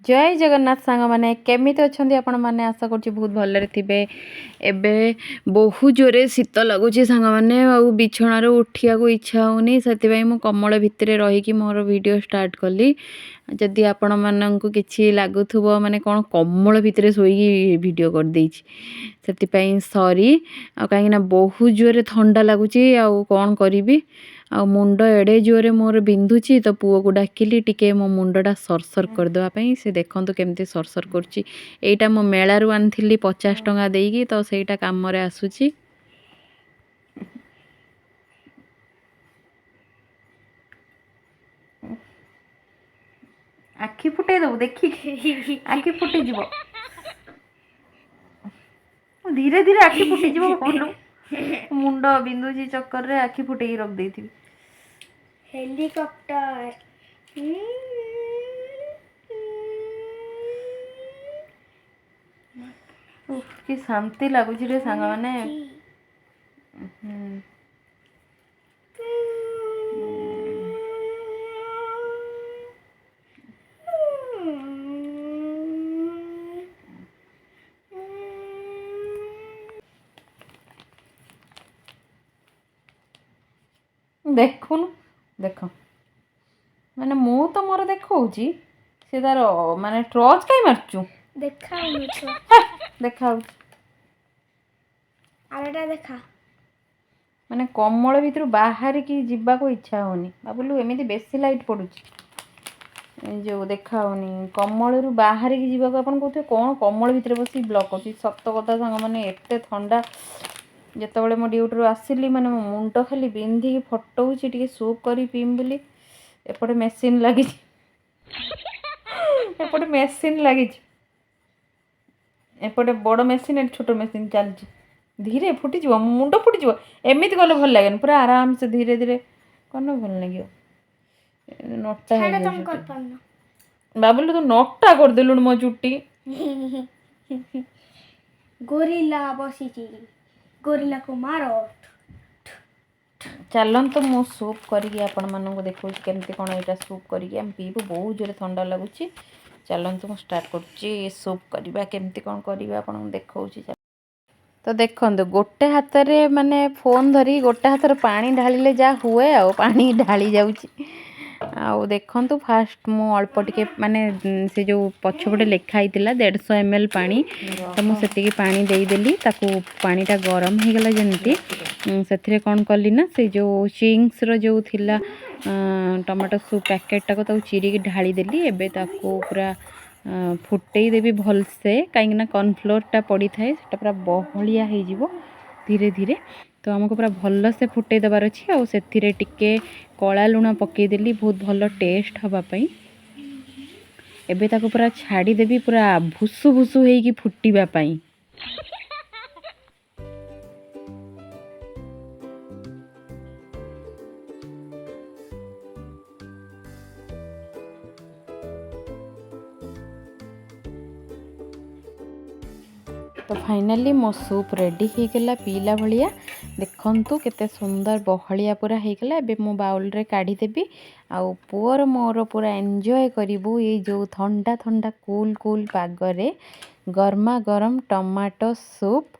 जय जगन्नाथ सांग मैंने केमिति अच्छे आपण मैंने आशा करुँच बहुत भलरे थे। एबे बहुत जोरे शीत लगुच सांग मैंने बिछणार उठिया को इच्छा होनी से मु कम्बल भितर रहीकि मोर वीडियो स्टार्ट कली। जदि आपण मानक किसी लगुव माने कौन कम्बल भितर शोई वीडियो कर देछि से सॉरी कहीं बहुत जोरे ठंडा लगुच कौन करी आ मुंड एड़े जोरे मोर बिंधुची तो पुओ को डाकिली टिके मो मुंडटा सरसर करदेवाई से देखते केमती सरसर करुच्ची। एटा मो मेलारू आनी 50 टंका देकी तो सेटा काम आसूची। आखि फुटे दबु देखी आखि फुटी जीव धीरे धीरे आखि फुटी जीव मुंड बिंदुची चक्कर रे आखि फुटे रख देथि। हेलीकॉप्टर कि शांति लगुच रे सांग माने। देखुन देख माने मु तो मोर देखौची से तार माने टॉर्च काई मारचू देखा देखा आरेटा देखा माने कम्बल भितर बाहर की जीवा को इच्छा होनी बाबुलु एमिति बेसी लाइट पड़ुची जो देखा होनी कम्बल रु बाहर की जीवा को अपन कहते कौन कम्बल भितर बसी ब्लॉक होची। सत कथा सांग माने एते ठंडा जितेबाला मो ड्यूटी आसिली माने मो मुंड खाली बिंधिकी फटौची टिके सूप करी पीम बोली एपटे मेसीन लगी एपटे मेसीन लगी एपटे बड़ मेसीन छोट मेसीन चलची धीरे फुटी जीव मुंड फुटी जीव एमिति गले भल लगे पूरा आराम से धीरे धीरे कौन भल लगे नटा बाबुल तू नटा करदेलु मो चुट्टी गोरिल्ला बसी गोरिल्ला को मारो चलत मु सूप करके आपण मानक देखो केमती कौन यहाँ सूप करके आम पीबू बहुत जोरे ठंडा लगुच। चलतु मु स्टार्ट करुच्ची सूप करवा केमती कौन करवा आपन देखा। तो देखो गोटे हाथ रे माने फोन धरी गोटे हाथ पानी ढालिले जा हुए आ पानी ढाली जाउची आउ देखंतु फास्ट मु अल्प टिके माने से जो पछपटे लेखा हितिला 150 ml पानी तो मु सेतिकी पानी देई देली ताकू पानीटा गरम हो गला जेंती सेथिरे कोन कली ना से जो चिंग्स रो जो थिला टमाटो सूप पैकेट टाको तो चिरी की ढाली देली। एबे ताकू पूरा फुटेई देवी भल से कहीं कॉर्नफ्लोर टा पड़ी थाए सेटा पूरा बहलिया हो जीवो धीरे धीरे तो आमको पूरा भल से फुटे देबार अच्छी आ सेथिरे टिके कला लुण पकईदेली बहुत भल टेस्ट हवापाई। एबे ताको पूरा छाड़ी देवी पूरा भुसु भुसु होइकी फुटिबा पाई। तो फाइनली मो सूप रेडी हो गला पीला भलिया देखंतु केते सुंदर बहलिया पूरा हो गला। एबे मो बाउल रे काढ़ी देबी आउ पुअर मोर पूरा एंजॉय करिवु ये जो ठंडा ठंडा कूल कूल पागरे गर्मा गरम टमाटो सूप।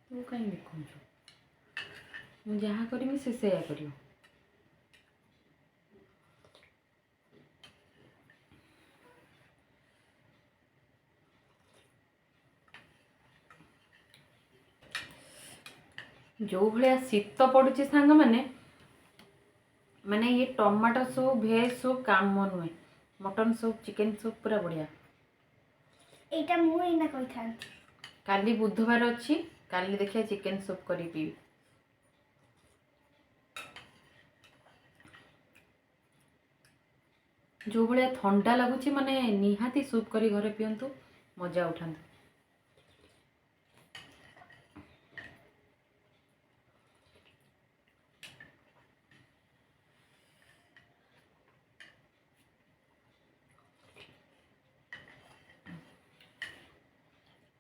तू कहीं देखु मु जहाँ करी से सेया करियो जो भाया शीत पड़ुची सांग माने माने ये टमाटो सूप भेज सूप काम नुहे मटन सूप चिकेन सूप पूरा बढ़िया। एटा मु इना कहि था काली बुधवार अच्छी काली देखिए चिकेन सूप करी पी जो भाया ठंडा लगुच माने निहाती सूप करी घरे पियंतु मजा उठांतु।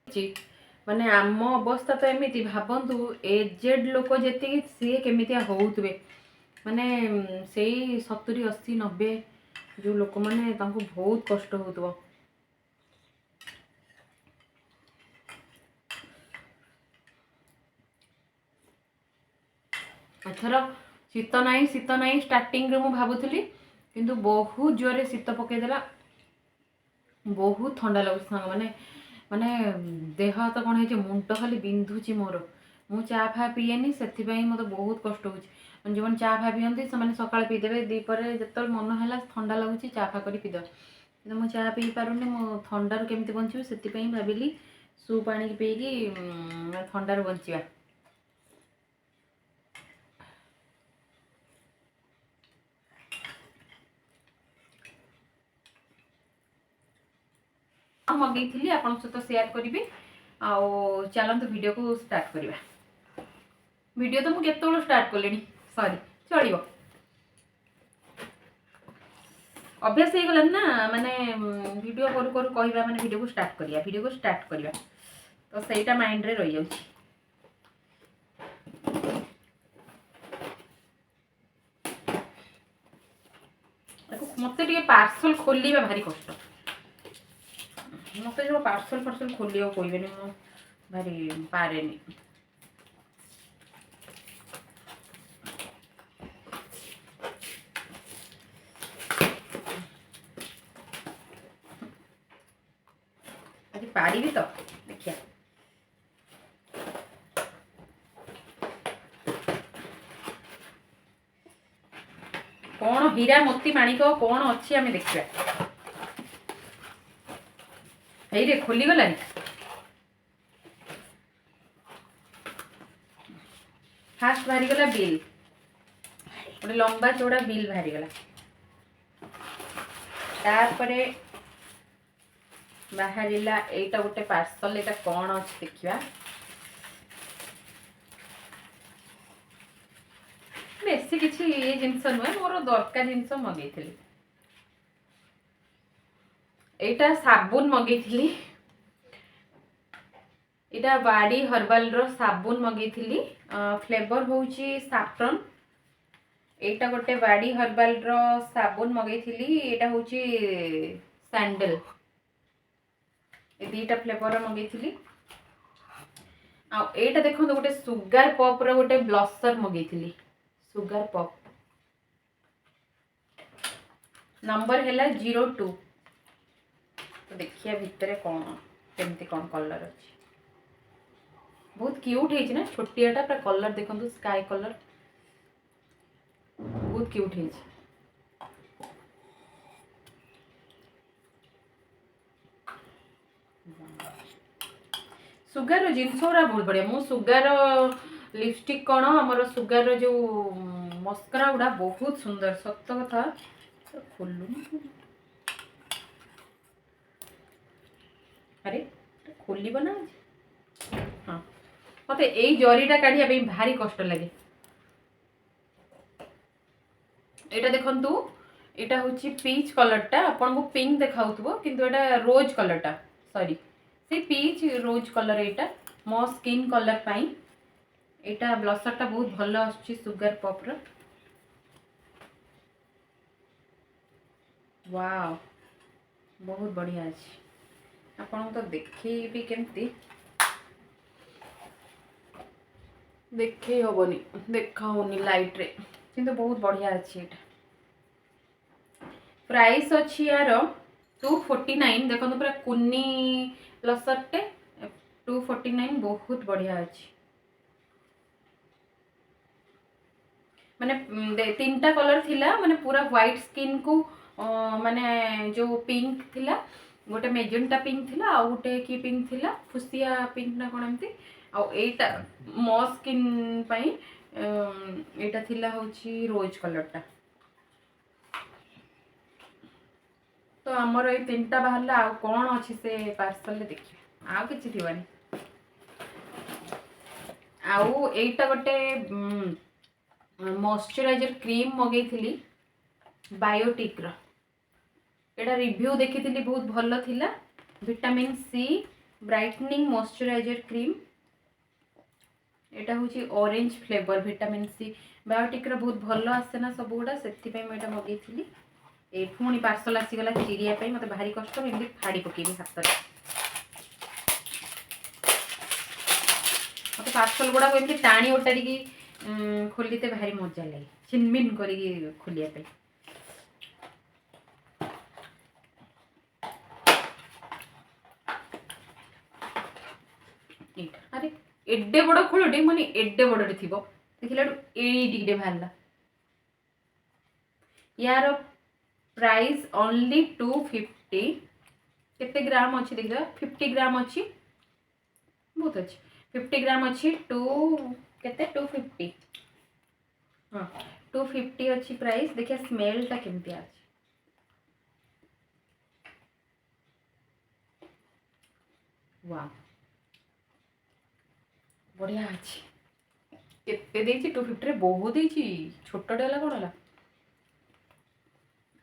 माने आम अवस्था तो एमती भावतु एजेड लोक जी सी केमिया होउतबे माने से 70 80 90 जो लोक मैंने बहुत कष्ट हो। एथर शीत ना स्टार्टिंग रे मु भावुली किंतु बहुत जोरे शीत पकईदेला बहुत ठंडा लगुच सांग माने माने देह हाथ कौन है मुंड खाली बिंधुची मोर मु चा फा पीएनी से मत बहुत कष्ट हो। जो चा फा पीती से सका पीदेवे दीपर जो मन है ठंडा लगुच चा फा कर पीद कि मुझे चा पी पारूनी मो थंडार केमती बची से भाविली सूप आनी पीकी थंडार बचा। मगई आप सहित सेयार करी चलते वीडियो को स्टार्ट करवा। वीडियो तो मुझे स्टार्ट कले सॉरी चलो अभ्यास हो गलानी ना माने वीडियो करू करू कहवा माने वीडियो को स्टार्ट करवा तो सहीटा माइंड रे रही जाउछि। मत पार्सल खोलिबा भारी कष्ट मत जो पार्सल खोलिया कहबे मु भारी पारे आज पारी तो देखिए कौन हीरा मोती माणिक कौन अच्छी आम देखा रे खोली गलानी फास्ट बाहरी गला बिल गोटे लंबा चौड़ा बिल बाहरी गला तापरे बाहरिला एटा गोटे पार्सल एटा कौन अच्छे देखिया बेसी किसी ये जिनस नुहे मोर दरकार जिनस मगई एटा साबुन मगई इटा वाडी हर्बल रो साबुन मगई फ्लेवर होची सैफ्रन एटा गोटे वाडी हर्बल रो साबुन मगई एटा होची सैंडल ए दीटा फ्लेवर मगई आटा देखो गोटे सुगार पप रो गोटे ब्लशर मगई सुगार पप नंबर है 02 तो देखिए भितर कौन केमती कौन कलर अच्छी बहुत क्यूट है ना छोटियाटा पूरा कलर देखो स्काई कलर बहुत क्यूट है। सुगार जिनस बहुत बढ़िया मु सुगार लिपस्टिक कौन आमर सुगार जो मस्करा गुड़ा बहुत सुंदर सत कथा खोलु अरे खोल ना हाँ मत यही जरीटा काढ़िया भारी कष्ट लगे एटा देखंतु एटा होची पीच कलरटा आपन को पिंक देखाउतबो किंतु एटा रोज कलरटा सॉरी से पीच रोज कलर एटा मो स्किन कलर पाई एटा ब्लशरटा बहुत भलो आछी सुगर पॉप रो वाओ बहुत बढ़िया अछि आपन तो देखी भी केमती देखे होबनी देखा होनी लाइट रे किंतु बहुत बढ़िया अच्छी एटा प्राइस अच्छी यार 249 देखो पूरा कुनी ब्लशरटे 249 बहुत बढ़िया अच्छी माने तीनटा कलर थिला माने पूरा व्हाइट स्किन को माने जो पिंक थिला गोटे मेजेंटा पिंक थिला आ गोटे की पिंक थिला फुसिया पिंक ना कोन एमती आ एटा मो स्किन पई एटा थिला होची रोज कलरटा तो आमर ये तीनटा बाहरला आ कौन अच्छी से पार्सल देखिए आ किछि थिबानी आउ एटा गोटे मॉइस्चराइजर क्रीम मगई बायोटिक रो एटा रिव्यू देखी बहुत भल थिला vitamin C brightening moisturiser cream एटा हूँ orange flavour vitamin C Biotique बहुत भल आसे ना सब गुड़ा से मुझे मगेली ए पुणी पार्सल आसीगला चिड़िया मत भारी कष्ट एमती फाड़ी पकेबी हाथ में मत पार्सल गुड़ा एमती टाणी ओटारी खोलते भारी मजा लगे छिनमिन कर खोलिया अरे एडे बड़ खोलटे माने एडे बड़े थी देखला एटे बाहर यार प्राइस ओनली 250 केते ग्राम अच्छी देख 50 ग्राम अच्छी बहुत अच्छी 50 ग्राम अच्छी केते 250 हाँ 250 अच्छी प्राइस देखिए स्मेलटा केमती आज वाह बढ़िया अच्छी केते 250 रे बहुत छोटे है कौन है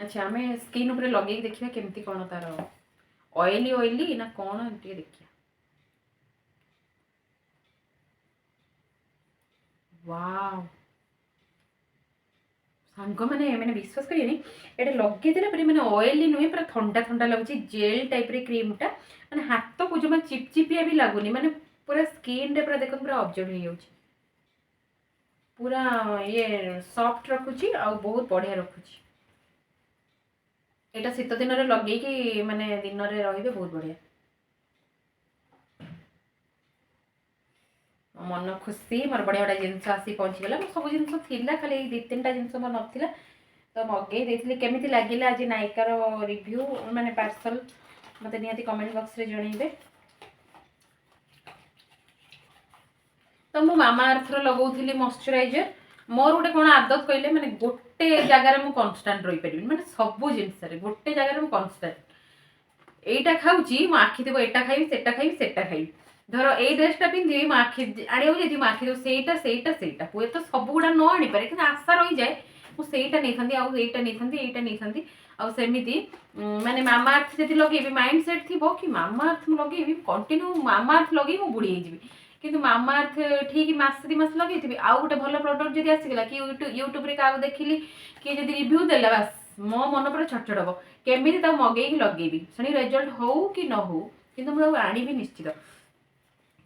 अच्छा आम स्किन उपर लगे देखिए केमती कौन तार ऑयली ऑयली ना कौन देखिए वाव सांग मैंने मैंने विश्वास करें ये लगे मैंने ऑयली नुहे पूरा ठंडा ठंडा लगुच जेल टाइप रे क्रीमटा मैंने हाथ को जमा चिपचिपिया भी लगुनि मैंने पूरा स्किन पूरा देख पूरा ऑब्जर्व हो जाऊँ पूरा ये सॉफ्ट रखुची आ बहुत बढ़िया रखुची एटा शीत दिन में लगे माने दिन में रे बहुत बढ़िया मन खुशी मोर बढ़िया बढ़िया जिनस आसी पहुँचीगला सब जिन था खाली 2-3टा जिनस मोर नाला तो मगे देती केमी लगे आज नायकार रिव्यू माने पार्सल मत निहाती कमेंट बॉक्स रे जनइबे तो मु मामा अर्थर लगौली मॉइस्चराइजर मोर गोटे कौन आदत कहले मैंने गोटे जगार मुझे कन्स्टाट रही पारि मैंने सब जिनस गोटे जगार मुझे कन्स्टाट एटा खाऊँ मो आखि थी एटा खाई सेटा खाई सेटा खाई धर ये ड्रेसटा पिंधि मो आखि आने मो आखि सेटा सेटा सेटा हुए तो सब गुड़ा न आनी पारे कि आशा रही जाए मुझेटा नहीं था आईटा नहीं था आमती माने मामा अर्थ जब लगे माइंड सेट थी कि मामा अर्थ लगे कंटिन्यू मामा अर्थ लगे मुझे बुढ़ी होगी किंतु मामा अर्थ ठीक मस 2 मास लगे आउ गोटे भल प्रडक्ट जब आसगला कि यूट्यूब क्या देखिली किए जब रिव्यू देला बस मो मन पूरा छटछट हम केमी मगे लगे से रिजल्ट हो कि न हो कि मुझे आनी निश्चित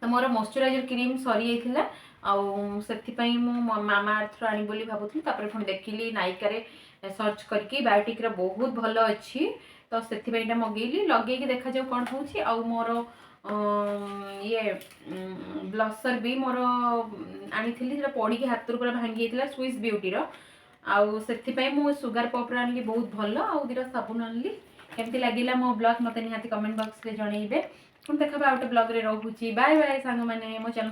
तो मोर मॉइस्चराइजर क्रीम सरी जाती मो मामा अर्थ आनी बोली भावुली पुणी देखिली नायिका सर्च करके बायोटिक बहुत भल अच्छी तो से मगेली लगे देखा जाऊ कौन हो मोर ये ब्लसर भी मोर आनी पड़ी हाथ पूरा भांगी जाता स्विस ब्यूटी आउ से मु सुगर पॉपर आनी बहुत भल आउ 2टा साबुन आनी केमती लगे मो ब्लॉग मत निहाती कमेंट बॉक्स रे जनइबे पुणी देखा आउटे ब्लॉग रे रोचे बाय बाय सांग मैंने मो चैनल